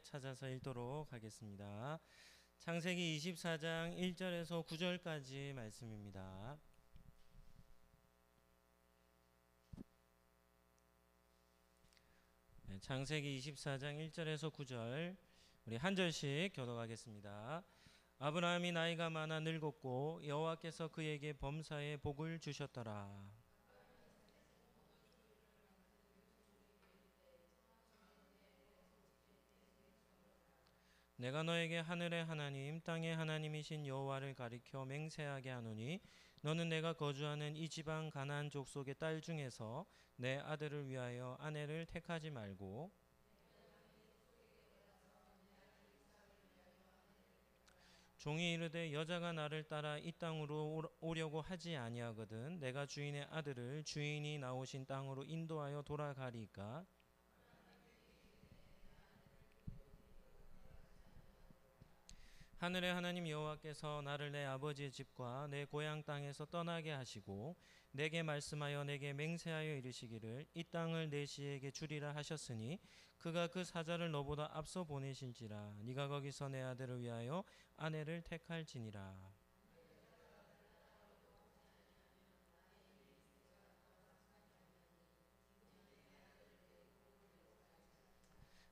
찾아서 읽도록 하겠습니다. 창세기 24장 1절에서 9절까지 말씀입니다. 창세기 24장 1절에서 9절 우리 한 절씩 교독하겠습니다. 아브라함이 나이가 많아 늙었고 여호와께서 그에게 범사에 복을 주셨더라. 내가 너에게 하늘의 하나님 땅의 하나님이신 여호와를 가리켜 맹세하게 하노니 너는 내가 거주하는 이 지방 가나안 족속의 딸 중에서 내 아들을 위하여 아내를 택하지 말고 종이 이르되 여자가 나를 따라 이 땅으로 오려고 하지 아니하거든 내가 주인의 아들을 주인이 나오신 땅으로 인도하여 돌아가리까. 하늘의 하나님 여호와께서 나를 내 아버지의 집과 내 고향 땅에서 떠나게 하시고 내게 말씀하여 내게 맹세하여 이르시기를 이 땅을 내 씨에게 주리라 하셨으니 그가 그 사자를 너보다 앞서 보내실지라. 네가 거기서 내 아들을 위하여 아내를 택할지니라.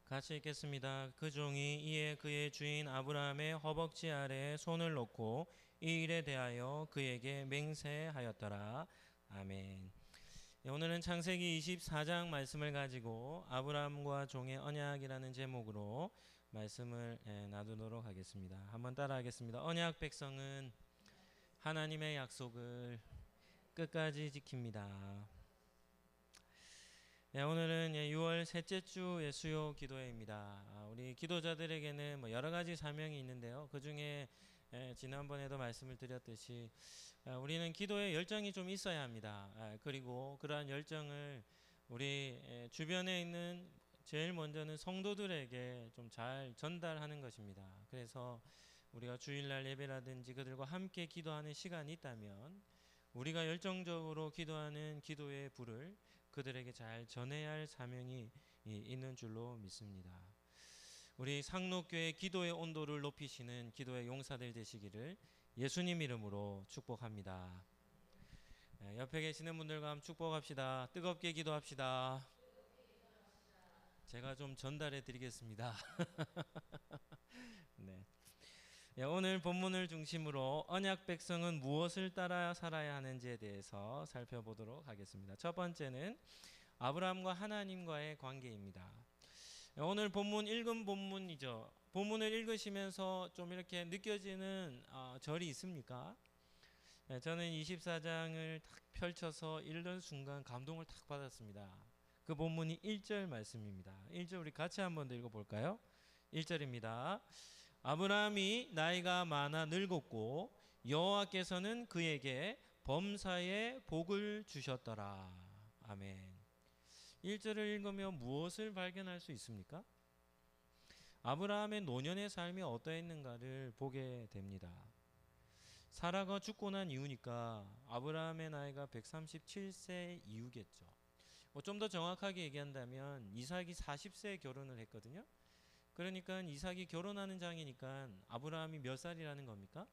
같이 읽겠습니다. 그 종이 이에 그의 주인 아브라함의 허벅지 아래에 손을 놓고 이 일에 대하여 그에게 맹세하였더라. 아멘. 오늘은 창세기 24장 말씀을 가지고 아브라함과 종의 언약이라는 제목으로 말씀을 나누도록 하겠습니다. 한번 따라하겠습니다. 언약 백성은 하나님의 약속을 끝까지 지킵니다. 오늘은 6월 셋째 주 수요 기도회입니다. 우리 기도자들에게는 여러 가지 사명이 있는데요. 그 중에 지난번에도 말씀을 드렸듯이 우리는 기도에 열정이 좀 있어야 합니다. 그리고 그러한 열정을 우리 주변에 있는 제일 먼저는 성도들에게 좀 잘 전달하는 것입니다. 그래서 우리가 주일날 예배라든지 그들과 함께 기도하는 시간이 있다면 우리가 열정적으로 기도하는 기도의 불을 그들에게 잘 전해야 할 사명이 있는 줄로 믿습니다. 우리 상록교회 기도의 온도를 높이시는 기도의 용사들 되시기를 예수님 이름으로 축복합니다. 옆에 계시는 분들과 함께 축복합시다. 뜨겁게 기도합시다. 제가 좀 전달해 드리겠습니다. 네. 오늘 본문을 중심으로 언약 백성은 무엇을 따라 살아야 하는지에 대해서 살펴보도록 하겠습니다. 첫 번째는 아브라함과 하나님과의 관계입니다. 오늘 본문 읽은 본문이죠. 본문을 읽으시면서 좀 이렇게 느껴지는 절이 있습니까? 저는 24장을 딱 펼쳐서 읽는 순간 감동을 딱 받았습니다. 그 본문이 1절 말씀입니다. 1절 우리 같이 한번 더 읽어볼까요? 1절입니다. 아브라함이 나이가 많아 늙었고 여호와께서는 그에게 범사에 복을 주셨더라. 아멘. 1절을 읽으면 무엇을 발견할 수 있습니까? 아브라함의 노년의 삶이 어떠했는가를 보게 됩니다. 사라가 죽고 난 이후니까 아브라함의 나이가 137세 이후겠죠. 좀 더 정확하게 얘기한다면 이삭이 40세에 결혼을 했거든요. 그러니까 이삭이 결혼하는 장이니까 아브라함이 몇 살이라는 겁니까?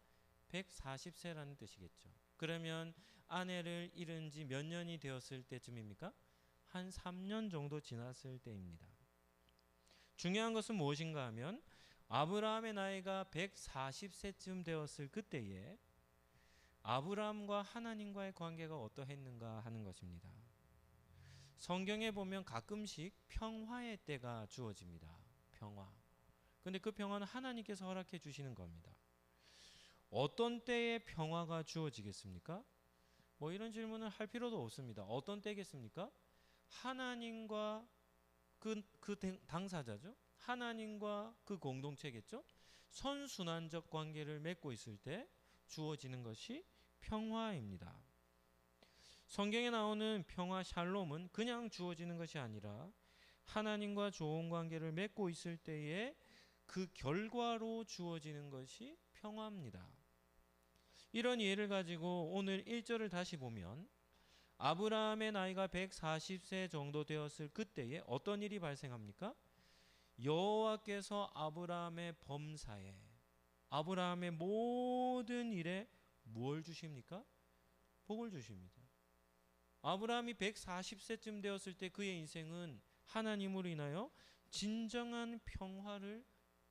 140세라는 뜻이겠죠. 그러면 아내를 잃은 지 몇 년이 되었을 때쯤입니까? 한 3년 정도 지났을 때입니다. 중요한 것은 무엇인가 하면 아브라함의 나이가 140세쯤 되었을 그때에 아브라함과 하나님과의 관계가 어떠했는가 하는 것입니다. 성경에 보면 가끔씩 평화의 때가 주어집니다. 평화. 근데 그 평화는 하나님께서 허락해 주시는 겁니다. 어떤 때에 평화가 주어지겠습니까? 이런 질문을 할 필요도 없습니다. 어떤 때겠습니까? 하나님과 그 당사자죠. 하나님과 그 공동체겠죠. 선순환적 관계를 맺고 있을 때 주어지는 것이 평화입니다. 성경에 나오는 평화 샬롬은 그냥 주어지는 것이 아니라 하나님과 좋은 관계를 맺고 있을 때에 그 결과로 주어지는 것이 평화입니다. 이런 예를 가지고 오늘 1절을 다시 보면 아브라함의 나이가 140세 정도 되었을 그때에 어떤 일이 발생합니까? 여호와께서 아브라함의 범사에, 아브라함의 모든 일에 무엇을 주십니까? 복을 주십니다. 아브라함이 140세쯤 되었을 때 그의 인생은 하나님으로 인하여 진정한 평화를,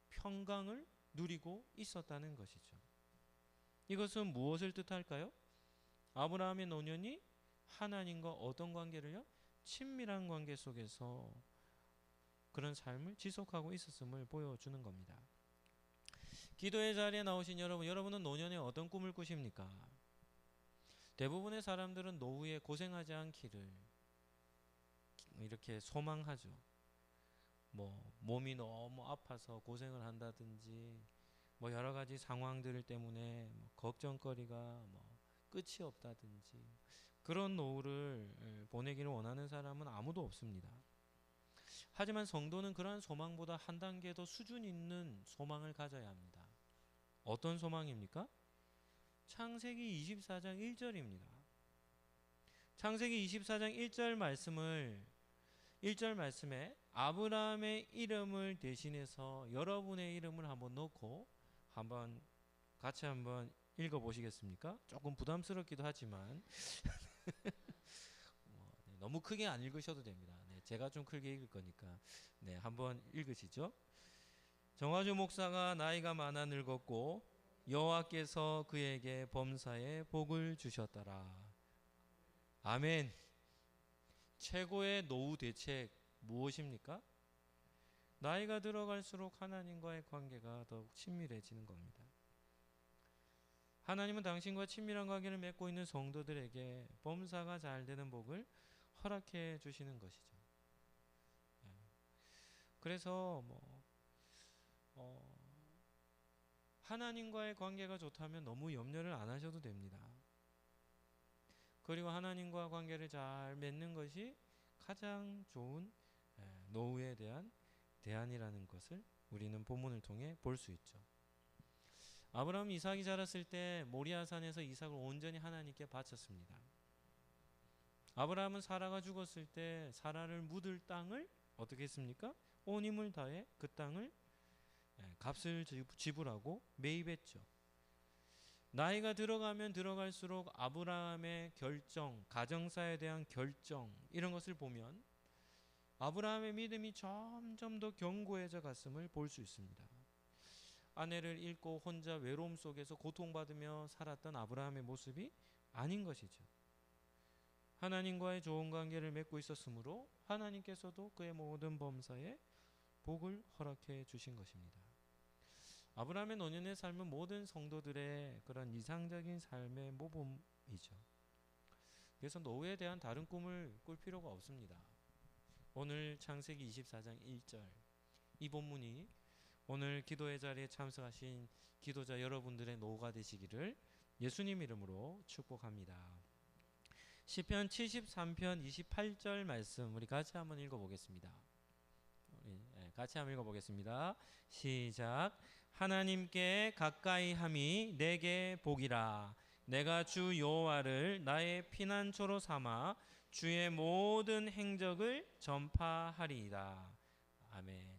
평강을 누리고 있었다는 것이죠. 이것은 무엇을 뜻할까요? 아브라함의 노년이 하나님과 어떤 관계를요? 친밀한 관계 속에서 그런 삶을 지속하고 있었음을 보여주는 겁니다. 기도의 자리에 나오신 여러분, 여러분은 노년에 어떤 꿈을 꾸십니까? 대부분의 사람들은 노후에 고생하지 않기를 이렇게 소망하죠. 뭐 몸이 너무 아파서 고생을 한다든지, 뭐 여러 가지 상황들 때문에 뭐 걱정거리가 뭐 끝이 없다든지, 그런 노후를 보내기를 원하는 사람은 아무도 없습니다. 하지만 성도는 그러한 소망보다 한 단계 더 수준 있는 소망을 가져야 합니다. 어떤 소망입니까? 창세기 24장 1절입니다. 창세기 24장 1절 말씀에 아브라함의 이름을 대신해서 여러분의 이름을 한번 넣고 한번 같이 한번 읽어보시겠습니까? 조금 부담스럽기도 하지만 너무 크게 안 읽으셔도 됩니다. 네, 제가 좀 크게 읽을 거니까 네, 한번 읽으시죠. 정화주 목사가 나이가 많아 늙었고 여호와께서 그에게 범사에 복을 주셨더라. 아멘. 최고의 노후 대책 무엇입니까? 나이가 들어갈수록 하나님과의 관계가 더욱 친밀해지는 겁니다. 하나님은 당신과 친밀한 관계를 맺고 있는 성도들에게 범사가 잘 되는 복을 허락해 주시는 것이죠. 그래서 하나님과의 관계가 좋다면 너무 염려를 안 하셔도 됩니다. 그리고 하나님과 관계를 잘 맺는 것이 가장 좋은 노후에 대한 대안이라는 것을 우리는 본문을 통해 볼 수 있죠. 아브라함이 이삭이 자랐을 때 모리아산에서 이삭을 온전히 하나님께 바쳤습니다. 아브라함은 사라가 죽었을 때 사라를 묻을 땅을 어떻게 했습니까? 온 힘을 다해 그 땅을 값을 지불하고 매입했죠. 나이가 들어가면 들어갈수록 아브라함의 결정, 가정사에 대한 결정, 이런 것을 보면 아브라함의 믿음이 점점 더 견고해져 갔음을 볼 수 있습니다. 아내를 잃고 혼자 외로움 속에서 고통받으며 살았던 아브라함의 모습이 아닌 것이죠. 하나님과의 좋은 관계를 맺고 있었으므로 하나님께서도 그의 모든 범사에 복을 허락해 주신 것입니다. 아브라함의 노년의 삶은 모든 성도들의 그런 이상적인 삶의 모범이죠. 그래서 노후에 대한 다른 꿈을 꿀 필요가 없습니다. 오늘 창세기 24장 1절 이 본문이 오늘 기도의 자리에 참석하신 기도자 여러분들의 노후가 되시기를 예수님 이름으로 축복합니다. 시편 73편 28절 말씀 우리 같이 한번 읽어보겠습니다. 같이 한번 읽어보겠습니다. 시작. 하나님께 가까이 함이 내게 복이라. 내가 주 여호와를 나의 피난처로 삼아 주의 모든 행적을 전파하리이다. 아멘.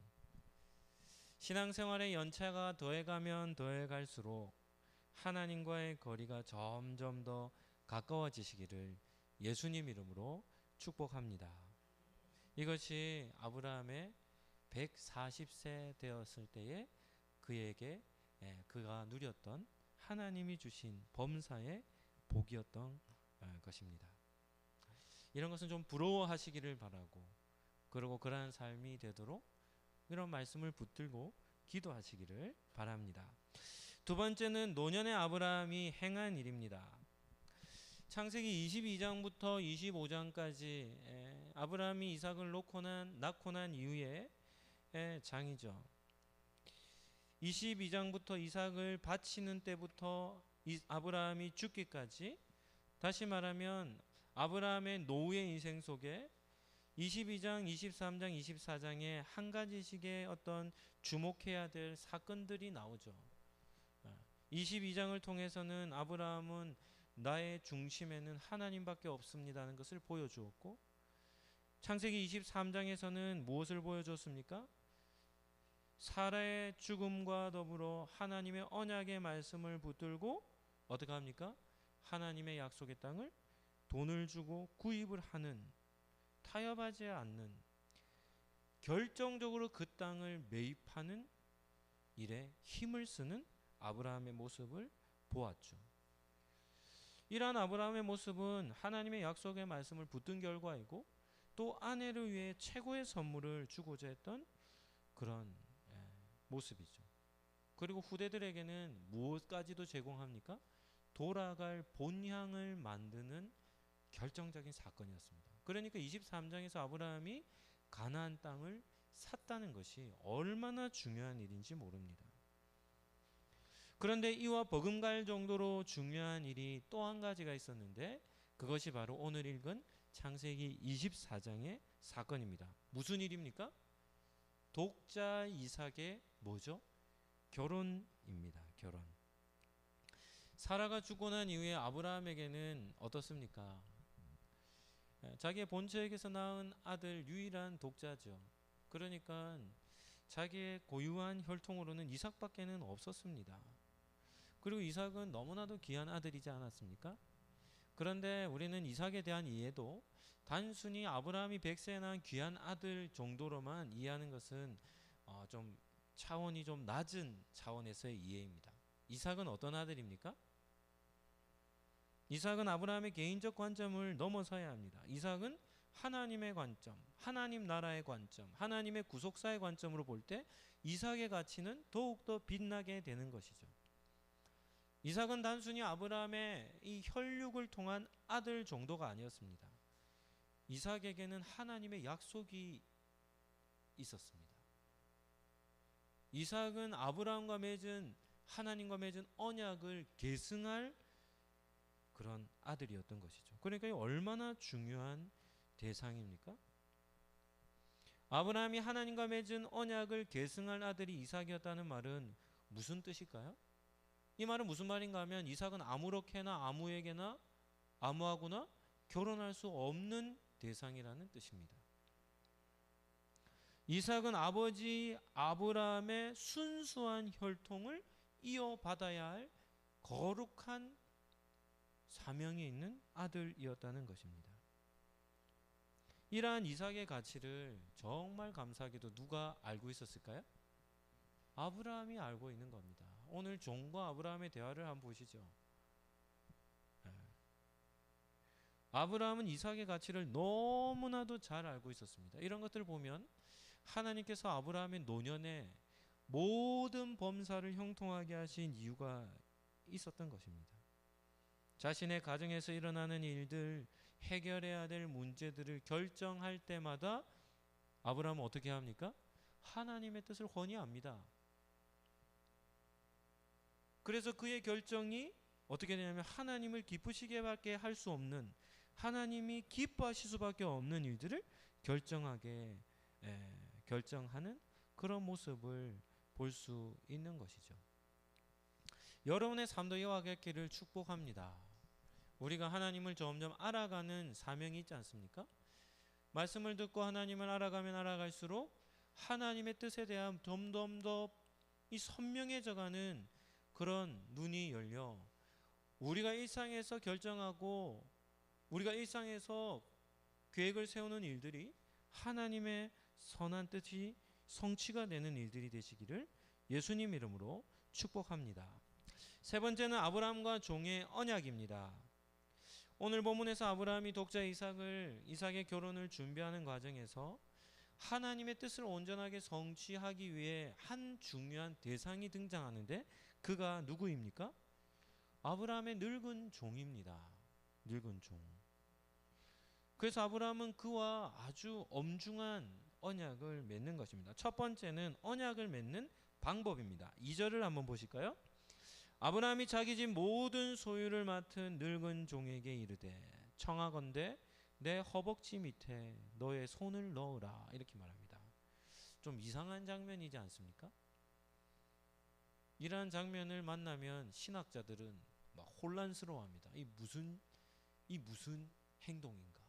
신앙생활의 연차가 더해가면 더해갈수록 하나님과의 거리가 점점 더 가까워지시기를 예수님 이름으로 축복합니다. 이것이 아브라함의 140세 되었을 때에 그에게 그가 누렸던 하나님이 주신 범사의 복이었던 것입니다. 이런 것은 좀 부러워하시기를 바라고, 그리고 그러한 삶이 되도록 이런 말씀을 붙들고 기도하시기를 바랍니다. 두 번째는 노년의 아브라함이 행한 일입니다. 창세기 22장부터 25장까지 아브라함이 이삭을 낳고 난 이후에 장이죠. 22장부터 이삭을 바치는 때부터 아브라함이 죽기까지, 다시 말하면 아브라함의 노후의 인생 속에 22장, 23장, 24장에 한 가지씩의 어떤 주목해야 될 사건들이 나오죠. 22장을 통해서는 아브라함은 나의 중심에는 하나님밖에 없습니다는 것을 보여주었고, 창세기 23장에서는 무엇을 보여줬습니까? 사라의 죽음과 더불어 하나님의 언약의 말씀을 붙들고 어떻게 합니까? 하나님의 약속의 땅을 돈을 주고 구입을 하는, 타협하지 않는, 결정적으로 그 땅을 매입하는 일에 힘을 쓰는 아브라함의 모습을 보았죠. 이러한 아브라함의 모습은 하나님의 약속의 말씀을 붙든 결과이고 또 아내를 위해 최고의 선물을 주고자 했던 그런 모습이죠. 그리고 후대들에게는 무엇까지도 제공합니까? 돌아갈 본향을 만드는 결정적인 사건이었습니다. 그러니까 23장에서 아브라함이 가나안 땅을 샀다는 것이 얼마나 중요한 일인지 모릅니다. 그런데 이와 버금갈 정도로 중요한 일이 또 한 가지가 있었는데 그것이 바로 오늘 읽은 창세기 24장의 사건입니다. 무슨 일입니까? 독자 이삭의 뭐죠? 결혼입니다. 결혼. 사라가 죽고 난 이후에 아브라함에게는 어떻습니까? 자기의 본처에게서 낳은 아들 유일한 독자죠. 그러니까 자기의 고유한 혈통으로는 이삭밖에는 없었습니다. 그리고 이삭은 너무나도 귀한 아들이지 않았습니까? 그런데 우리는 이삭에 대한 이해도 단순히 아브라함이 100세에 낳은 귀한 아들 정도로만 이해하는 것은 좀 차원이 좀 낮은 차원에서의 이해입니다. 이삭은 어떤 아들입니까? 이삭은 아브라함의 개인적 관점을 넘어서야 합니다. 이삭은 하나님의 관점, 하나님 나라의 관점, 하나님의 구속사의 관점으로 볼 때 이삭의 가치는 더욱더 빛나게 되는 것이죠. 이삭은 단순히 아브라함의 이 혈육을 통한 아들 정도가 아니었습니다. 이삭에게는 하나님의 약속이 있었습니다. 이삭은 아브라함과 맺은 하나님과 맺은 언약을 계승할 그런 아들이었던 것이죠. 그러니까 얼마나 중요한 대상입니까? 아브라함이 하나님과 맺은 언약을 계승할 아들이 이삭이었다는 말은 무슨 뜻일까요? 이 말은 무슨 말인가 하면 이삭은 아무렇게나 아무에게나 아무하고나 결혼할 수 없는 대상이라는 뜻입니다. 이삭은 아버지 아브라함의 순수한 혈통을 이어받아야 할 거룩한 사명이 있는 아들이었다는 것입니다. 이러한 이삭의 가치를 정말 감사하게도 누가 알고 있었을까요? 아브라함이 알고 있는 겁니다. 오늘 종과 아브라함의 대화를 한번 보시죠. 아브라함은 이삭의 가치를 너무나도 잘 알고 있었습니다. 이런 것들을 보면 하나님께서 아브라함의 노년에 모든 범사를 형통하게 하신 이유가 있었던 것입니다. 자신의 가정에서 일어나는 일들, 해결해야 될 문제들을 결정할 때마다 아브라함은 어떻게 합니까? 하나님의 뜻을 훤히 압니다. 그래서 그의 결정이 어떻게 되냐면 하나님을 기쁘시게밖에 할 수 없는, 하나님이 기뻐하실 수밖에 없는 일들을 결정하는 그런 모습을 볼 수 있는 것이죠. 여러분의 삶도 이와 같기를 축복합니다. 우리가 하나님을 점점 알아가는 사명이 있지 않습니까? 말씀을 듣고 하나님을 알아가면 알아갈수록 하나님의 뜻에 대한 점점 더 이 선명해져가는 그런 눈이 열려 우리가 일상에서 결정하고 우리가 일상에서 계획을 세우는 일들이 하나님의 선한 뜻이 성취가 되는 일들이 되시기를 예수님 이름으로 축복합니다. 세 번째는 아브라함과 종의 언약입니다. 오늘 본문에서 아브라함이 독자 이삭의 결혼을 준비하는 과정에서 하나님의 뜻을 온전하게 성취하기 위해 한 중요한 대상이 등장하는데 그가 누구입니까? 아브라함의 늙은 종입니다. 늙은 종. 그래서 아브라함은 그와 아주 엄중한 언약을 맺는 것입니다. 첫 번째는 언약을 맺는 방법입니다. 2절을 한번 보실까요? 아브라함이 자기 집 모든 소유를 맡은 늙은 종에게 이르되 청하건대 내 허벅지 밑에 너의 손을 넣으라 이렇게 말합니다. 좀 이상한 장면이지 않습니까? 이러한 장면을 만나면 신학자들은 막 혼란스러워합니다. 이 무슨 행동인가?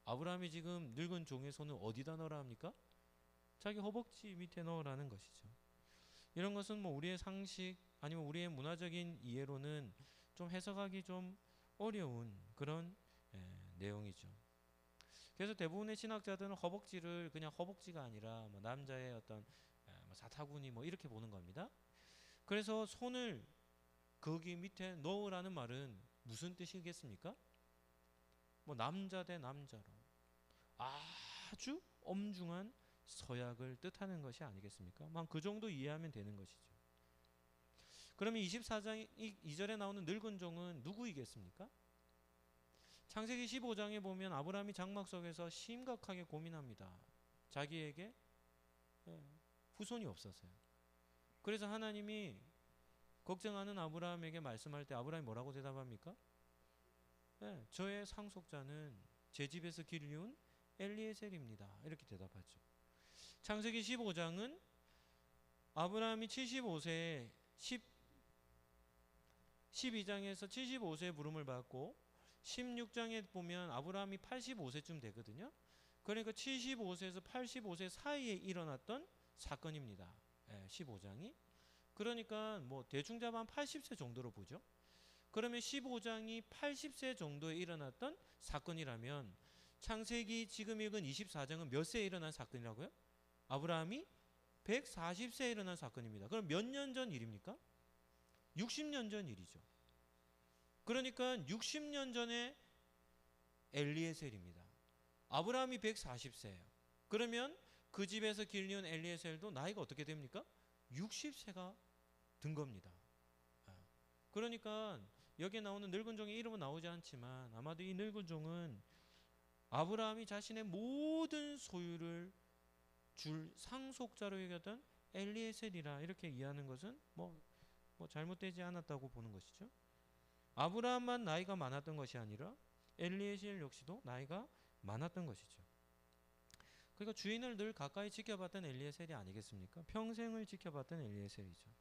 아브라함이 지금 늙은 종의 손을 어디다 넣으라 합니까? 자기 허벅지 밑에 넣으라는 것이죠. 이런 것은 뭐 우리의 상식 아니면 우리의 문화적인 이해로는 좀 해석하기 좀 어려운 그런 내용이죠. 그래서 대부분의 신학자들은 허벅지를 그냥 허벅지가 아니라 뭐 남자의 어떤 뭐 사타구니 뭐 이렇게 보는 겁니다. 그래서 손을 거기 밑에 넣으라는 말은 무슨 뜻이겠습니까? 뭐 남자 대 남자로 아주 엄중한 서약을 뜻하는 것이 아니겠습니까? 그 정도 이해하면 되는 것이죠. 그러면 24장 2절에 나오는 늙은 종은 누구이겠습니까? 창세기 15장에 보면 아브라함이 장막 속에서 심각하게 고민합니다. 자기에게 후손이 없어서요. 그래서 하나님이 걱정하는 아브라함에게 말씀할 때 아브라함이 뭐라고 대답합니까? 저의 상속자는 제 집에서 길리운 엘리에셀입니다. 이렇게 대답하죠. 창세기 15장은 아브라함이 75세에 12장에서 75세의 부름을 받고 16장에 보면 아브라함이 85세쯤 되거든요. 그러니까 75세에서 85세 사이에 일어났던 사건입니다. 15장이. 그러니까 뭐 대충 잡아 한 80세 정도로 보죠. 그러면 15장이 80세 정도에 일어났던 사건이라면 창세기 지금 읽은 24장은 몇 세에 일어난 사건이라고요? 아브라함이 140세에 일어난 사건입니다. 그럼 몇 년 전 일입니까? 60년 전 일이죠. 그러니까 60년 전에 엘리에셀입니다. 아브라함이 140세예요. 그러면 그 집에서 길리온 엘리에셀도 나이가 어떻게 됩니까? 60세가 든 겁니다. 그러니까 여기에 나오는 늙은 종의 이름은 나오지 않지만 아마도 이 늙은 종은 아브라함이 자신의 모든 소유를 줄 상속자로 여겼던 엘리에셀이라 이렇게 이해하는 것은 뭐 잘못되지 않았다고 보는 것이죠. 아브라함만 나이가 많았던 것이 아니라 엘리에셀 역시도 나이가 많았던 것이죠. 그러니까 주인을 늘 가까이 지켜봤던 엘리에셀이 아니겠습니까? 평생을 지켜봤던 엘리에셀이죠.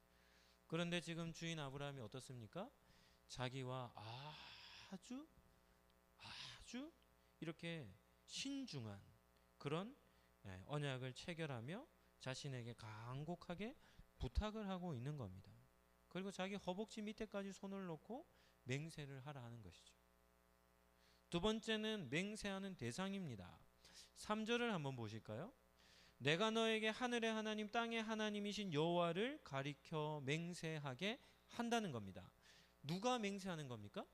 그런데 지금 주인 아브라함이 어떻습니까? 자기와 아주 이렇게 신중한 그런 언약을 체결하며 자신에게 간곡하게 부탁을 하고 있는 겁니다. 그리고 자기 허벅지 밑에까지 손을 놓고 맹세를 하라 하는 것이죠. 두 번째는 맹세하는 대상입니다. 3절을 한번 보실까요? 내가 너에게 하늘의 하나님 땅의 하나님이신 여호와를 가리켜 맹세하게 한다는 겁니다. 누가 맹세하는 겁니까?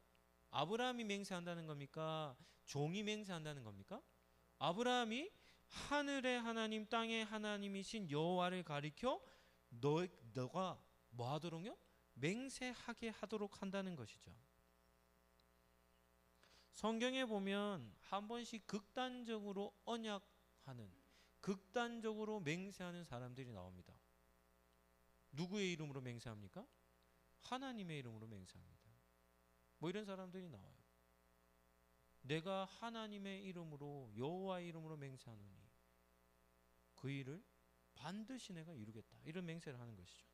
아브라함이 맹세한다는 겁니까? 종이 맹세한다는 겁니까? 아브라함이 하늘의 하나님 땅의 하나님이신 여호와를 가리켜 너가 뭐 하도록요? 맹세하게 하도록 한다는 것이죠. 성경에 보면 한 번씩 극단적으로 언약하는 극단적으로 맹세하는 사람들이 나옵니다. 누구의 이름으로 맹세합니까? 하나님의 이름으로 맹세합니다. 뭐 이런 사람들이 나와요. 내가 하나님의 이름으로 여호와의 이름으로 맹세하노니 그 일을 반드시 내가 이루겠다. 이런 맹세를 하는 것이죠.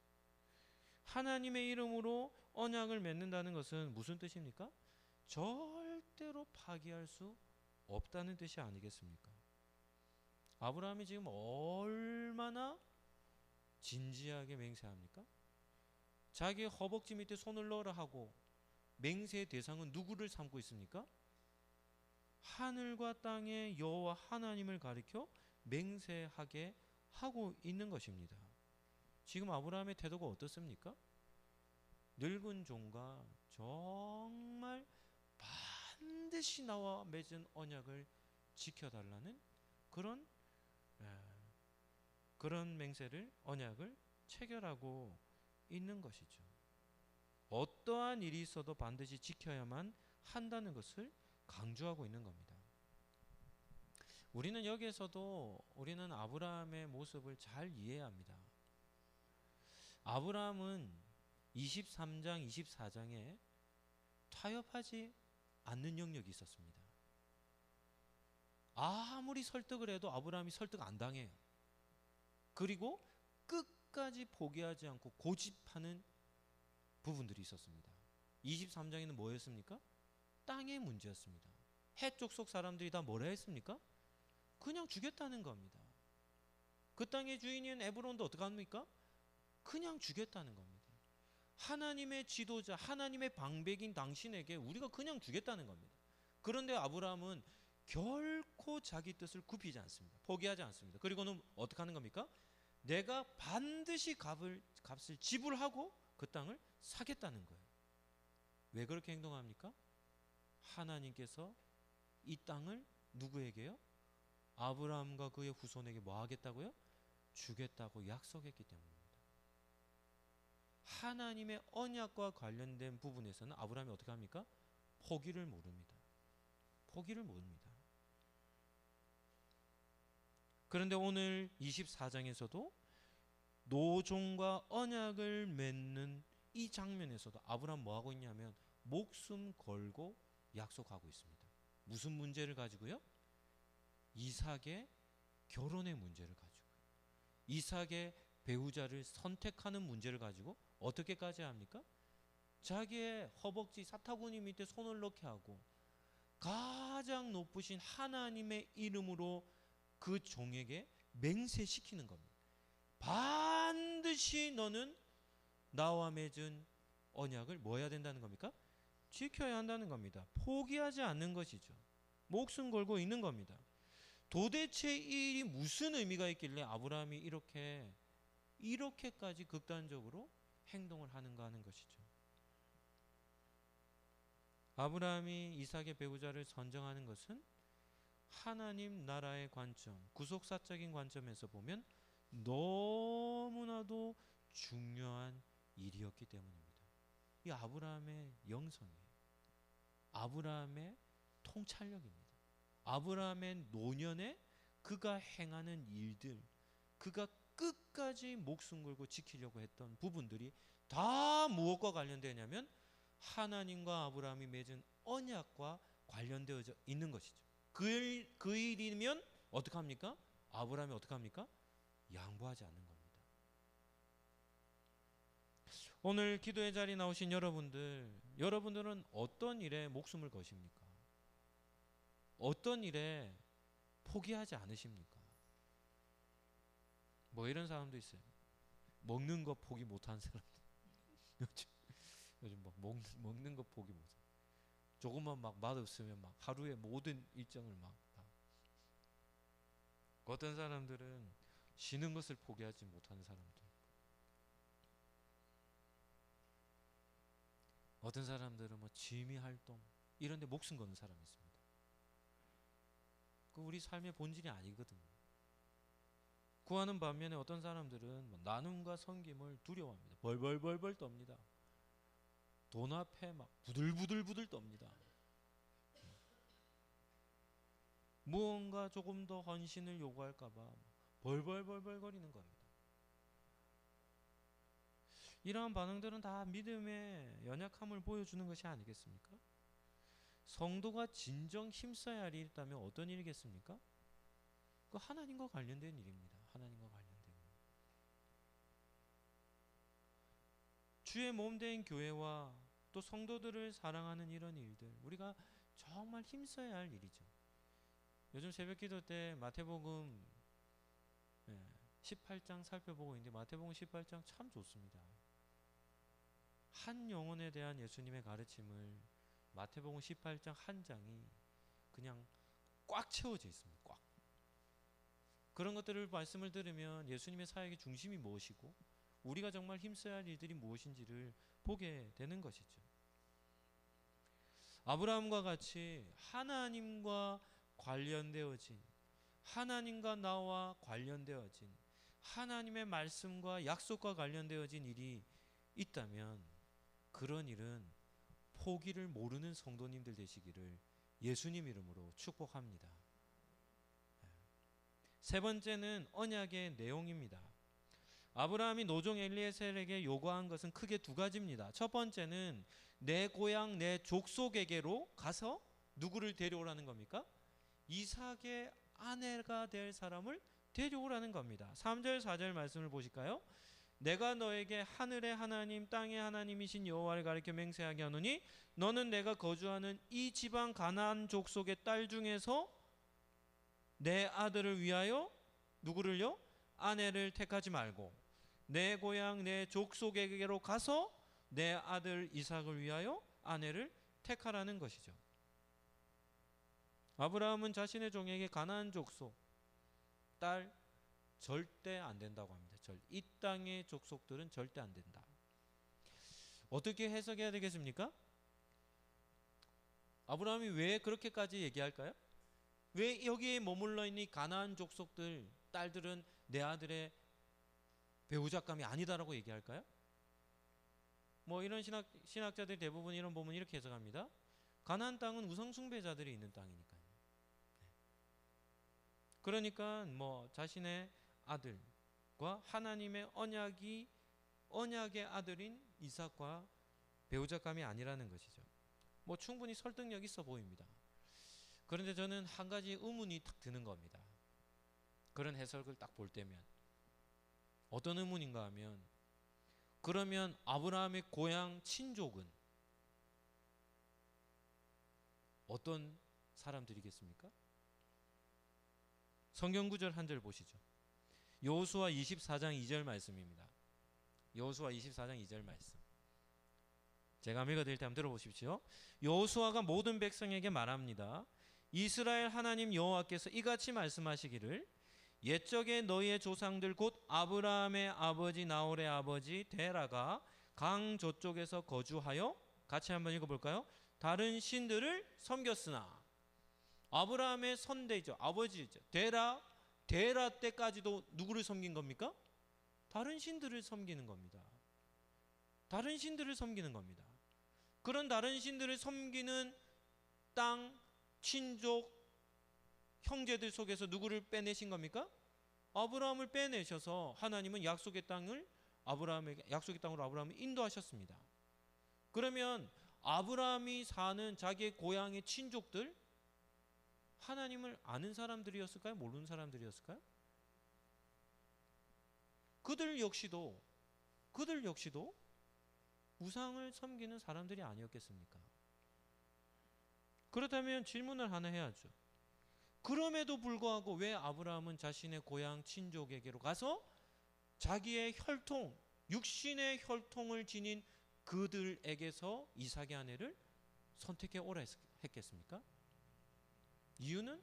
하나님의 이름으로 언약을 맺는다는 것은 무슨 뜻입니까? 절대로 파기할 수 없다는 뜻이 아니겠습니까? 아브라함이 지금 얼마나 진지하게 맹세합니까? 자기 허벅지 밑에 손을 넣으라 하고 맹세의 대상은 누구를 삼고 있습니까? 하늘과 땅의 여호와 하나님을 가리켜 맹세하게 하고 있는 것입니다. 지금 아브라함의 태도가 어떻습니까? 늙은 종과 정말 반드시 나와 맺은 언약을 지켜달라는 그런 맹세를 언약을 체결하고 있는 것이죠. 어떠한 일이 있어도 반드시 지켜야만 한다는 것을 강조하고 있는 겁니다. 우리는 여기에서도 우리는 아브라함의 모습을 잘 이해해야 합니다. 아브라함은 23장, 24장에 타협하지 않는 영역이 있었습니다. 아무리 설득을 해도 아브라함이 설득 안 당해요. 그리고 끝까지 포기하지 않고 고집하는 부분들이 있었습니다. 23장에는 뭐였습니까? 땅의 문제였습니다. 해쪽 속 사람들이 다 뭐라 했습니까? 그냥 주겠다는 겁니다. 그 땅의 주인인 에브론도 어떻게 합니까? 그냥 주겠다는 겁니다. 하나님의 지도자, 하나님의 방백인 당신에게 우리가 그냥 주겠다는 겁니다. 그런데 아브라함은 결코 자기 뜻을 굽히지 않습니다. 포기하지 않습니다. 그리고는 어떻게 하는 겁니까? 내가 반드시 값을 지불하고 그 땅을 사겠다는 거예요. 왜 그렇게 행동합니까? 하나님께서 이 땅을 누구에게요? 아브라함과 그의 후손에게 뭐 하겠다고요? 주겠다고 약속했기 때문입니다. 하나님의 언약과 관련된 부분에서는 아브라함이 어떻게 합니까? 포기를 모릅니다. 포기를 모릅니다. 그런데 오늘 24장에서도 노종과 언약을 맺는 이 장면에서도 아브라함 뭐 하고 있냐면 목숨 걸고 약속하고 있습니다. 무슨 문제를 가지고요? 이삭의 결혼의 문제를 가지고, 이삭의 배우자를 선택하는 문제를 가지고 어떻게까지 합니까? 자기의 허벅지 사타구니 밑에 손을 넣게 하고 가장 높으신 하나님의 이름으로 그 종에게 맹세시키는 겁니다. 반드시 너는 나와 맺은 언약을 뭐 해야 된다는 겁니까? 지켜야 한다는 겁니다. 포기하지 않는 것이죠. 목숨 걸고 있는 겁니다. 도대체 이 일이 무슨 의미가 있길래 아브라함이 이렇게까지 극단적으로 행동을 하는가 하는 것이죠. 아브라함이 이삭의 배우자를 선정하는 것은 하나님 나라의 관점, 구속사적인 관점에서 보면 너무나도 중요한 일이었기 때문입니다. 이 아브라함의 영성이에요. 아브라함의 통찰력입니다. 아브라함의 노년에 그가 행하는 일들, 그가 끝까지 목숨 걸고 지키려고 했던 부분들이 다 무엇과 관련되냐면 하나님과 아브라함이 맺은 언약과 관련되어져 있는 것이죠. 그 일이면 어떻게 합니까? 아브라함이 어떻게 합니까? 양보하지 않는 겁니다. 오늘 기도의 자리에 나오신 여러분들은 어떤 일에 목숨을 거십니까? 어떤 일에 포기하지 않으십니까? 뭐 이런 사람도 있어요. 먹는 거 포기 못하는 사람들. 요즘 막 먹는 거 포기 못해. 조금만 막 맛없으면 막 하루에 모든 일정을 막. 어떤 사람들은 쉬는 것을 포기하지 못하는 사람들. 어떤 사람들은 뭐 취미 활동 이런 데 목숨 거는 사람이 있습니다. 그 우리 삶의 본질이 아니거든요. 구하는 반면에 어떤 사람들은 뭐 나눔과 섬김을 두려워합니다. 벌벌벌벌 떱니다. 돈 앞에 막 부들부들부들 떱니다. 무언가 조금 더 헌신을 요구할까봐 벌벌벌벌 거리는 겁니다. 이러한 반응들은 다 믿음의 연약함을 보여주는 것이 아니겠습니까? 성도가 진정 힘써야 할 일이 있다면 어떤 일이겠습니까? 그 하나님과 관련된 일입니다. 하나님과 관련된 일. 주의 몸된 교회와 또 성도들을 사랑하는 이런 일들, 우리가 정말 힘써야 할 일이죠. 요즘 새벽기도 때 마태복음 18장 살펴보고 있는데 마태복음 18장 참 좋습니다. 한 영혼에 대한 예수님의 가르침을 마태복음 18장 한 장이 그냥 꽉 채워져 있습니다. 꽉. 그런 것들을 말씀을 들으면 예수님의 사역의 중심이 무엇이고 우리가 정말 힘써야 할 일들이 무엇인지를 보게 되는 것이죠. 아브라함과 같이 하나님과 관련되어진, 하나님과 나와 관련되어진, 하나님의 말씀과 약속과 관련되어진 일이 있다면 그런 일은 포기를 모르는 성도님들 되시기를 예수님 이름으로 축복합니다. 세 번째는 언약의 내용입니다. 아브라함이 노종 엘리에셀에게 요구한 것은 크게 두 가지입니다. 첫 번째는 내 고향 내 족속에게로 가서 누구를 데려오라는 겁니까? 이삭의 아내가 될 사람을 데려오라는 겁니다. 3절 4절 말씀을 보실까요? 내가 너에게 하늘의 하나님 땅의 하나님이신 여호와를 가리켜 맹세하게 하노니 너는 내가 거주하는 이 지방 가나안 족속의 딸 중에서 내 아들을 위하여 누구를요? 아내를 택하지 말고 내 고향 내 족속에게로 가서 내 아들 이삭을 위하여 아내를 택하라는 것이죠. 아브라함은 자신의 종에게 가나안 족속 딸 절대 안 된다고 합니다. 이 땅의 족속들은 절대 안 된다. 어떻게 해석해야 되겠습니까? 아브라함이 왜 그렇게까지 얘기할까요? 왜 여기에 머물러 있는 가나안 족속들 딸들은 내 아들의 배우자감이 아니다라고 얘기할까요? 뭐 이런 신학자들 대부분 이런 부분 이렇게 해석합니다. 가나안 땅은 우상 숭배자들이 있는 땅이니까요. 그러니까 뭐 자신의 아들과 하나님의 언약의 아들인 이삭과 배우자감이 아니라는 것이죠. 뭐 충분히 설득력 있어 보입니다. 그런데 저는 한 가지 의문이 딱 드는 겁니다. 그런 해석을 딱 볼 때면 어떤 의문인가 하면, 그러면 아브라함의 고향 친족은 어떤 사람들이겠습니까? 성경 구절 한 절 보시죠. 여호수아 24장 2절 말씀입니다. 여호수아 24장 2절 말씀. 제가 읽어드릴 때 한번 들어보십시오. 여호수아가 모든 백성에게 말합니다. 이스라엘 하나님 여호와께서 이같이 말씀하시기를 옛적에 너희의 조상들 곧 아브라함의 아버지 나홀의 아버지 데라가 강 저쪽에서 거주하여, 같이 한번 읽어볼까요? 다른 신들을 섬겼으나, 아브라함의 선대죠, 아버지죠, 데라 때까지도 누구를 섬긴 겁니까? 다른 신들을 섬기는 겁니다. 다른 신들을 섬기는 겁니다. 그런 다른 신들을 섬기는 땅, 친족, 형제들 속에서 누구를 빼내신 겁니까? 아브라함을 빼내셔서 하나님은 약속의 땅으로 아브라함을 인도하셨습니다. 그러면 아브라함이 사는 자기의 고향의 친족들, 하나님을 아는 사람들이었을까요? 모르는 사람들이었을까요? 그들 역시도 우상을 섬기는 사람들이 아니었겠습니까? 그렇다면 질문을 하나 해야죠. 그럼에도 불구하고 왜 아브라함은 자신의 고향 친족에게로 가서 자기의 혈통, 육신의 혈통을 지닌 그들에게서 이삭의 아내를 선택해 오라 했겠습니까? 이유는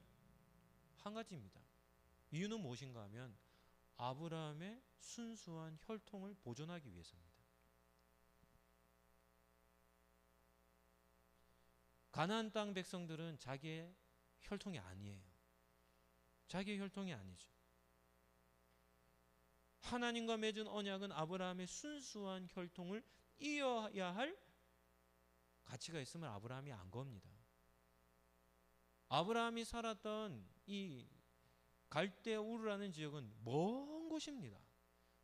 한 가지입니다. 이유는 무엇인가 하면 아브라함의 순수한 혈통을 보존하기 위해서입니다. 가나안 땅 백성들은 자기의 혈통이 아니에요. 자기의 혈통이 아니죠. 하나님과 맺은 언약은 아브라함의 순수한 혈통을 이어야 할 가치가 있음을 아브라함이 안 겁니다. 아브라함이 살았던 이 갈대 우르라는 지역은 먼 곳입니다.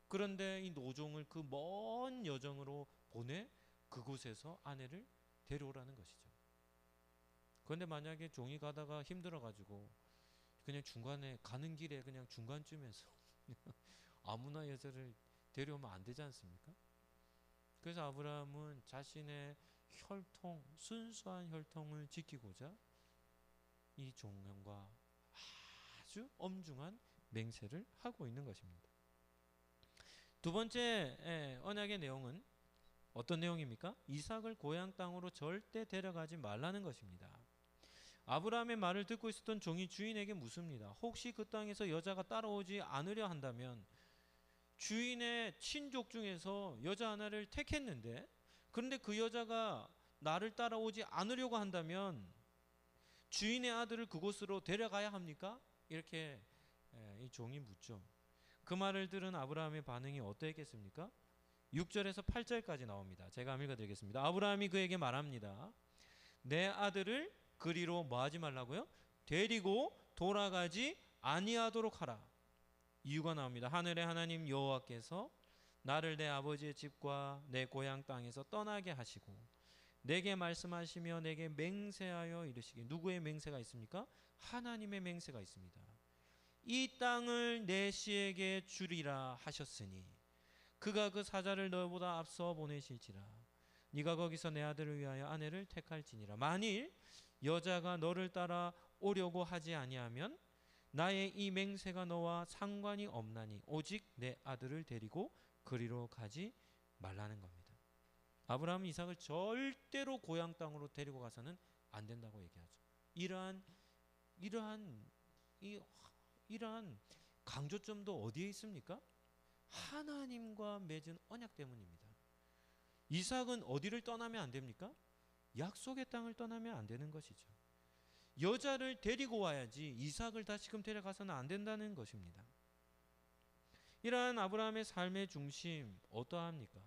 그런데 이 노종을 그 먼 여정으로 보내 그곳에서 아내를 데려오라는 것이죠. 그런데 만약에 종이 가다가 힘들어가지고 그냥 중간에 가는 길에 그냥 중간쯤에서 아무나 여자를 데려오면 안 되지 않습니까? 그래서 아브라함은 자신의 혈통, 순수한 혈통을 지키고자 이 종과 아주 엄중한 맹세를 하고 있는 것입니다. 두 번째 언약의 내용은 어떤 내용입니까? 이삭을 고향 땅으로 절대 데려가지 말라는 것입니다. 아브라함의 말을 듣고 있었던 종이 주인에게 묻습니다. 혹시 그 땅에서 여자가 따라오지 않으려 한다면, 주인의 친족 중에서 여자 하나를 택했는데 그런데 그 여자가 나를 따라오지 않으려고 한다면 주인의 아들을 그곳으로 데려가야 합니까? 이렇게 이 종이 묻죠. 그 말을 들은 아브라함의 반응이 어떠했겠습니까? 6절에서 8절까지 나옵니다. 제가 읽어드리겠습니다. 아브라함이 그에게 말합니다. 내 아들을 그리로 뭐 하지 말라고요? 데리고 돌아가지 아니하도록 하라. 이유가 나옵니다. 하늘의 하나님 여호와께서 나를 내 아버지의 집과 내 고향 땅에서 떠나게 하시고 내게 말씀하시며 내게 맹세하여 이르시기. 누구의 맹세가 있습니까? 하나님의 맹세가 있습니다. 이 땅을 내 씨에게 주리라 하셨으니 그가 그 사자를 너보다 앞서 보내실지라. 네가 거기서 내 아들을 위하여 아내를 택할지니라. 만일 여자가 너를 따라 오려고 하지 아니하면 나의 이 맹세가 너와 상관이 없나니 오직 내 아들을 데리고 그리로 가지 말라는 겁니다. 아브라함은 이삭을 절대로 고향 땅으로 데리고 가서는 안 된다고 얘기하죠. 이러한 강조점도 어디에 있습니까? 하나님과 맺은 언약 때문입니다. 이삭은 어디를 떠나면 안 됩니까? 약속의 땅을 떠나면 안 되는 것이죠. 여자를 데리고 와야지 이삭을 다시금 데려가서는 안 된다는 것입니다. 이러한 아브라함의 삶의 중심 어떠합니까?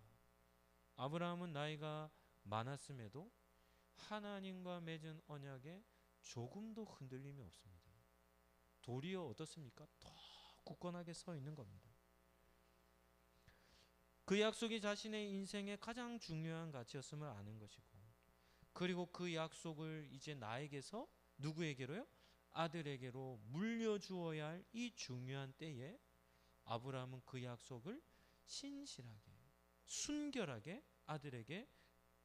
아브라함은 나이가 많았음에도 하나님과 맺은 언약에 조금도 흔들림이 없습니다. 도리어 어떻습니까? 더 굳건하게 서 있는 겁니다. 그 약속이 자신의 인생의 가장 중요한 가치였음을 아는 것이고, 그리고 그 약속을 이제 나에게서 누구에게로요? 아들에게로 물려주어야 할 이 중요한 때에 아브라함은 그 약속을 신실하게 순결하게 아들에게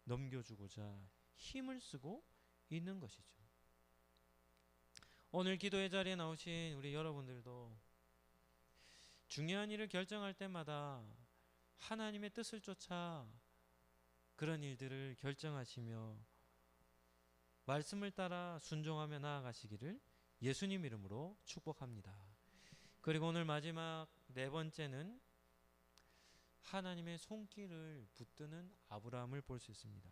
넘겨주고자 힘을 쓰고 있는 것이죠. 오늘 기도의 자리에 나오신 우리 여러분들도 중요한 일을 결정할 때마다 하나님의 뜻을 쫓아 그런 일들을 결정하시며 말씀을 따라 순종하며 나아가시기를 예수님 이름으로 축복합니다. 그리고 오늘 마지막 네 번째는 하나님의 손길을 붙드는 아브라함을 볼 수 있습니다.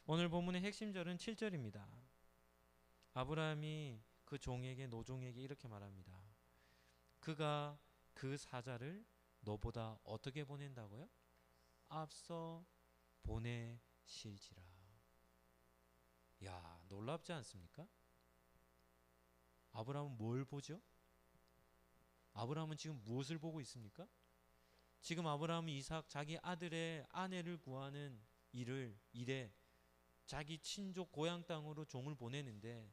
오늘 본문의 핵심절은 7절입니다. 아브라함이 그 종에게 노종에게 이렇게 말합니다. 그가 그 사자를 너보다 어떻게 보낸다고요? 앞서 보내실지라. 야, 놀랍지 않습니까? 아브라함은 뭘 보죠? 아브라함은 지금 무엇을 보고 있습니까? 지금 아브라함은 이삭 자기 아들의 아내를 구하는 일에 자기 친족 고향 땅으로 종을 보내는데,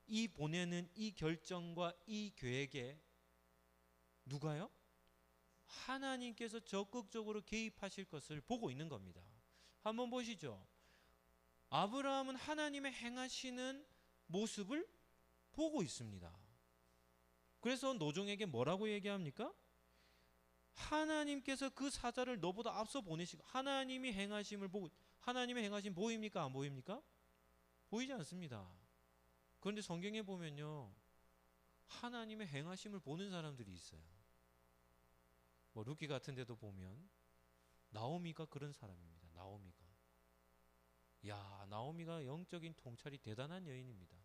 이 보내는 이 결정과 이 계획에 누가요? 하나님께서 적극적으로 개입하실 것을 보고 있는 겁니다. 한번 보시죠. 아브라함은 하나님의 행하시는 모습을 보고 있습니다. 그래서 노종에게 뭐라고 얘기합니까? 하나님께서 그 사자를 너보다 앞서 보내시고, 하나님이 행하심을 보고, 하나님의 행하심 보입니까? 안 보입니까? 보이지 않습니다. 그런데 성경에 보면요, 하나님의 행하심을 보는 사람들이 있어요. 뭐 루키 같은 데도 보면 나오미가 그런 사람입니다. 나오미가 영적인 통찰이 대단한 여인입니다.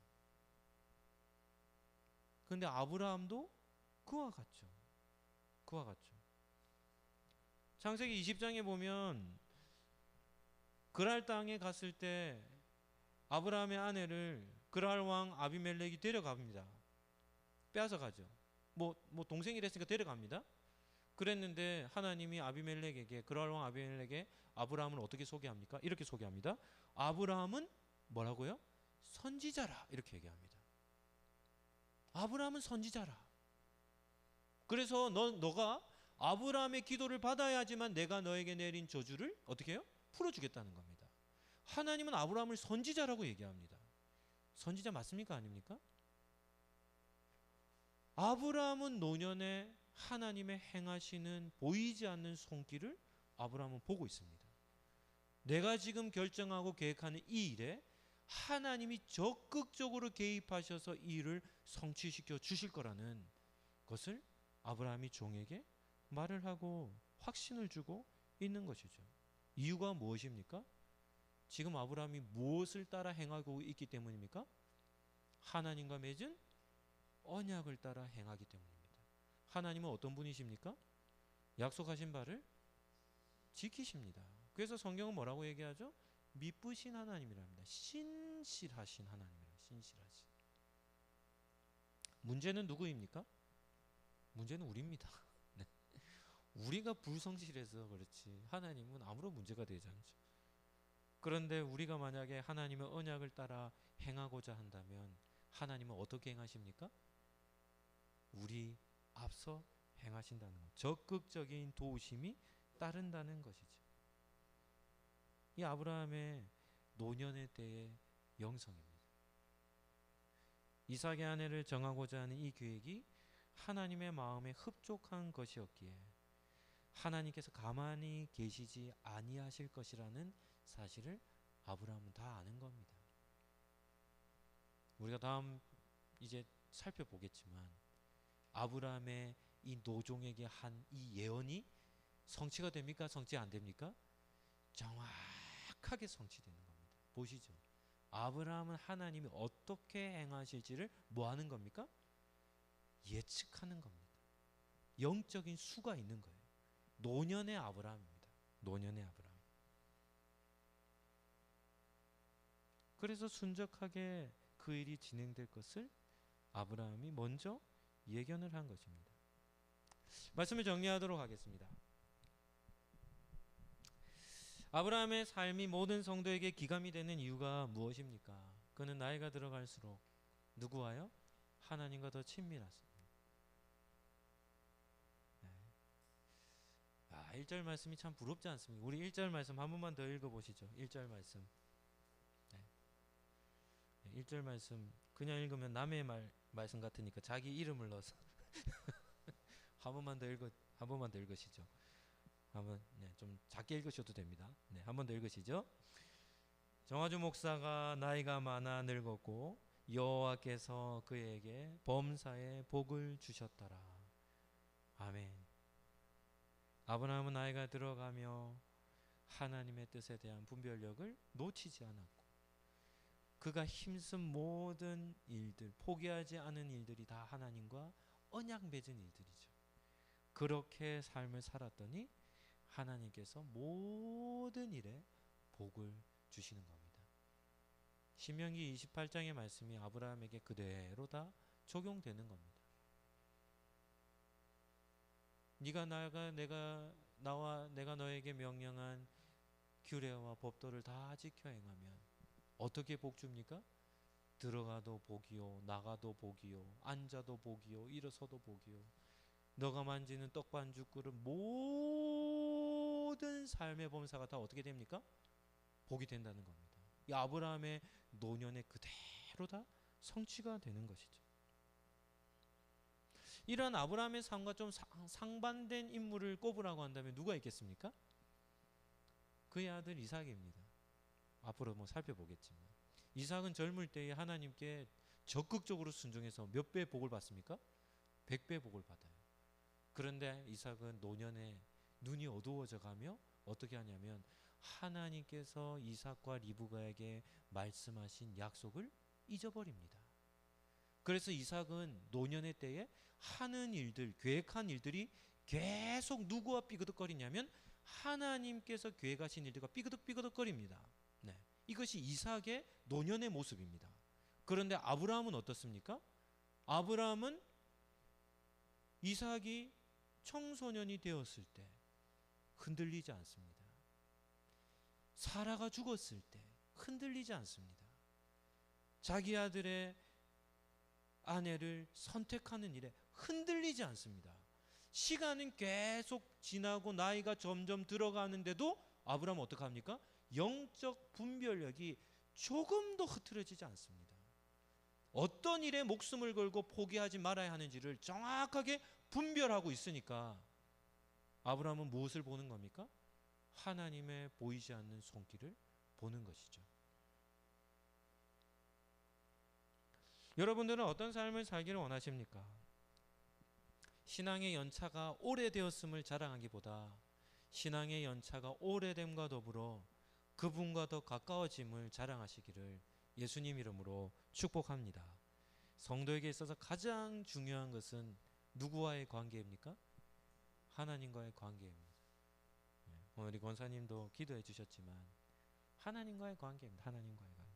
그런데 아브라함도 그와 같죠. 창세기 20장에 보면 그랄 땅에 갔을 때 아브라함의 아내를 그랄 왕 아비멜렉이 데려갑니다. 빼앗아 가죠. 뭐 동생이랬으니까 데려갑니다. 그랬는데 하나님이 그랄 왕 아비멜렉에게 아브라함을 어떻게 소개합니까? 이렇게 소개합니다. 아브라함은 뭐라고요? 선지자라, 이렇게 얘기합니다. 아브라함은 선지자라. 그래서 너가 아브라함의 기도를 받아야지만 내가 너에게 내린 저주를 어떻게 해요? 풀어주겠다는 겁니다. 하나님은 아브라함을 선지자라고 얘기합니다. 선지자 맞습니까? 아닙니까? 아브라함은 노년에 하나님의 행하시는 보이지 않는 손길을 아브라함은 보고 있습니다. 내가 지금 결정하고 계획하는 이 일에 하나님이 적극적으로 개입하셔서 이 일을 성취시켜 주실 거라는 것을 아브라함이 종에게 말을 하고 확신을 주고 있는 것이죠. 이유가 무엇입니까? 지금 아브라함이 무엇을 따라 행하고 있기 때문입니까? 하나님과 맺은 언약을 따라 행하기 때문입니다. 하나님은 어떤 분이십니까? 약속하신 바를 지키십니다. 그래서 성경은 뭐라고 얘기하죠? 미쁘신 하나님이랍니다. 신실하신 하나님이랍니다. 신실하신. 문제는 누구입니까? 문제는 우리입니다. 네. 우리가 불성실해서 그렇지 하나님은 아무런 문제가 되지 않죠. 그런데 우리가 만약에 하나님의 언약을 따라 행하고자 한다면 하나님은 어떻게 행하십니까? 우리 앞서 행하신다는 것, 적극적인 도우심이 따른다는 것이죠. 이 아브라함의 노년의 때의 영성입니다. 이삭의 아내를 정하고자 하는 이 계획이 하나님의 마음에 흡족한 것이었기에 하나님께서 가만히 계시지 아니하실 것이라는 사실을 아브라함은 다 아는 겁니다. 우리가 다음 이제 살펴보겠지만 아브라함의 이 노종에게 한 이 예언이 성취가 됩니까? 성취 안 됩니까? 정확하게 성취되는 겁니다. 보시죠. 아브라함은 하나님이 어떻게 행하실지를 뭐 하는 겁니까? 예측하는 겁니다. 영적인 수가 있는 거예요. 노년의 아브라함입니다. 노년의 아브라함. 그래서 순적하게 그 일이 진행될 것을 아브라함이 먼저 예견을 한 것입니다. 말씀을 정리하도록 하겠습니다. 아브라함의 삶이 모든 성도에게 기감이 되는 이유가 무엇입니까? 그는 나이가 들어갈수록 누구와요? 하나님과 더 친밀했습니다. 1절 말씀이 참 부럽지 않습니까? 우리 1절 말씀 한 번만 더 읽어보시죠. 1절 말씀. 1절 말씀 그냥 읽으면 남의 말씀 같으니까 자기 이름을 넣어서 한 번만 더 읽으시죠. 한번 좀 작게 읽으셔도 됩니다. 한 번 더 읽으시죠. 정화주 목사가 나이가 많아 늙었고 여호와께서 그에게 범사에 복을 주셨더라. 아멘. 아브라함은 나이가 들어가며 하나님의 뜻에 대한 분별력을 놓치지 않았고 그가 힘쓴 모든 일들, 포기하지 않은 일들이 다 하나님과 언약 맺은 일들이죠. 그렇게 삶을 살았더니 하나님께서 모든 일에 복을 주시는 겁니다. 신명기 28장의 말씀이 아브라함에게 그대로 다 적용되는 겁니다. 내가 너에게 명령한 규례와 법도를 다 지켜 행하면 어떻게 복 줍니까? 들어가도 복이요, 나가도 복이요, 앉아도 복이요, 일어서도 복이요. 너가 만지는 떡반죽 그릇 모든 삶의 범사가 다 어떻게 됩니까? 복이 된다는 겁니다. 이 아브라함의 노년에 그대로 다 성취가 되는 것이죠. 이러한 아브라함의 삶과 좀 상반된 인물을 꼽으라고 한다면 누가 있겠습니까? 그의 아들 이삭입니다. 앞으로 살펴보겠지만 이삭은 젊을 때에 하나님께 적극적으로 순종해서 몇 배 복을 받습니까? 100배 복을 받아요. 그런데 이삭은 노년에 눈이 어두워져 가며 어떻게 하냐면 하나님께서 이삭과 리브가에게 말씀하신 약속을 잊어버립니다. 그래서 이삭은 노년의 때에 하는 일들, 계획한 일들이 계속 누구와 삐그덕거리냐면 하나님께서 계획하신 일들과 삐그덕삐그덕거립니다. 이것이 이삭의 노년의 모습입니다. 그런데 아브라함은 어떻습니까? 아브라함은 이삭이 청소년이 되었을 때 흔들리지 않습니다. 사라가 죽었을 때 흔들리지 않습니다. 자기 아들의 아내를 선택하는 일에 흔들리지 않습니다. 시간은 계속 지나고 나이가 점점 들어가는데도 아브라함은 어떻게 합니까? 영적 분별력이 조금도 흐트러지지 않습니다. 어떤 일에 목숨을 걸고 포기하지 말아야 하는지를 정확하게 분별하고 있으니까 아브라함은 무엇을 보는 겁니까? 하나님의 보이지 않는 손길을 보는 것이죠. 여러분들은 어떤 삶을 살기를 원하십니까? 신앙의 연차가 오래되었음을 자랑하기보다 신앙의 연차가 오래됨과 더불어 그분과 더 가까워짐을 자랑하시기를 예수님 이름으로 축복합니다. 성도에게 있어서 가장 중요한 것은 누구와의 관계입니까? 하나님과의 관계입니다. 오늘 우리 권사님도 기도해 주셨지만 하나님과의 관계입니다. 하나님과의 관계.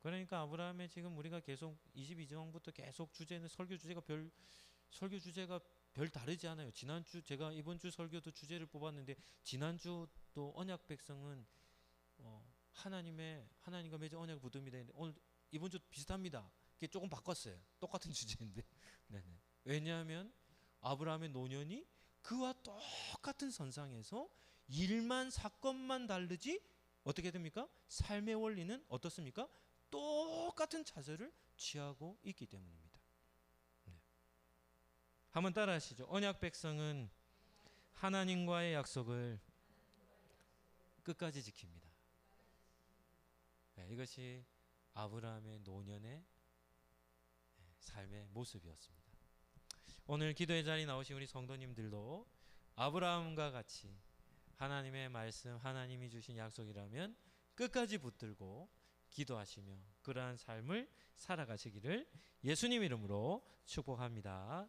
그러니까 아브라함의 지금 우리가 계속 22장부터 계속 주제는 설교 주제가 별 다르지 않아요. 지난주 제가 이번 주 설교도 주제를 뽑았는데 지난주도 언약 백성은 하나님과 맺은 언약을 붙듭니다. 오늘 이번 주 비슷합니다. 그게 조금 바꿨어요. 똑같은 주제인데. 네네. 왜냐하면 아브라함의 노년이 그와 똑같은 선상에서 일만 사건만 다르지 어떻게 됩니까? 삶의 원리는 어떻습니까? 똑같은 자세를 취하고 있기 때문입니다. 네. 한번 따라하시죠. 언약 백성은 하나님과의 약속을 끝까지 지킵니다. 네, 이것이 아브라함의 노년의 삶의 모습이었습니다. 오늘 기도의 자리에 나오신 우리 성도님들도 아브라함과 같이 하나님의 말씀, 하나님이 주신 약속이라면 끝까지 붙들고 기도하시며 그러한 삶을 살아가시기를 예수님 이름으로 축복합니다.